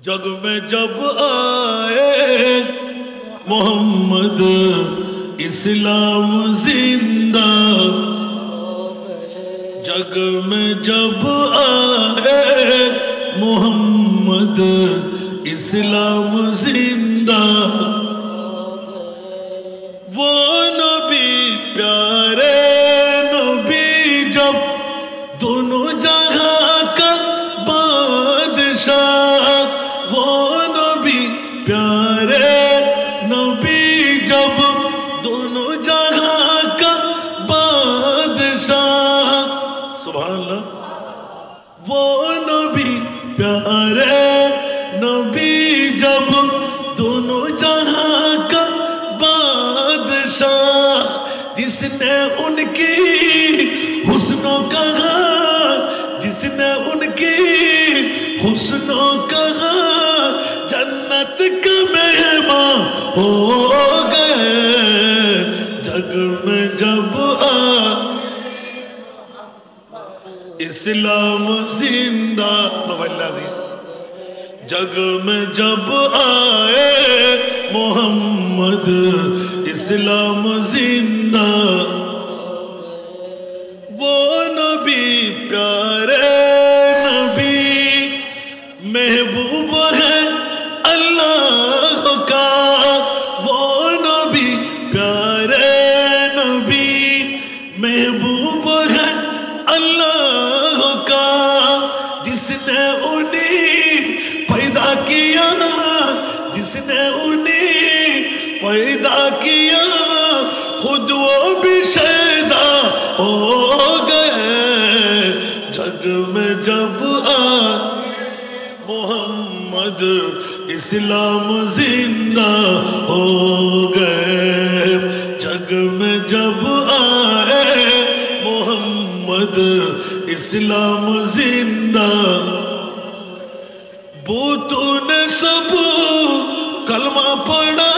जग में जब आए मोहम्मद इस्लाम जिंदा, जग में जब आए मोहम्मद इस्लाम जिंदा। वो नबी प्यारे नबी जब दोनों जहां का बादशाह, वो नबी प्यारे नबी जब दोनों जहां का बादशाह। सुभान अल्लाह। वो नबी प्यारे नबी जब दोनों जहां का बादशाह, जिसने उनकी हुस्नों कहा, जिसने उनकी हुस्नों कहा, जन्नत का मेहमान हो गए। जग में जब इस्लाम जिंदा, जग में जब आए मोहम्मद इस्लाम जिंदा। वो नबी प्यारे नबी महबूब है अल्लाह का, वो नबी प्यारे नबी महबूब है अल्लाह का, जिसने उन्हें पैदा किया, जिसने उन्हें पैदा किया, खुद वो भी शैदा हो गए। जग में जब मोहम्मद इस्लाम जिंदा हो गए। जग में जब आए मोहम्मद इस्लाम जिंदा। बूतों ने सब कलमा पढ़ा,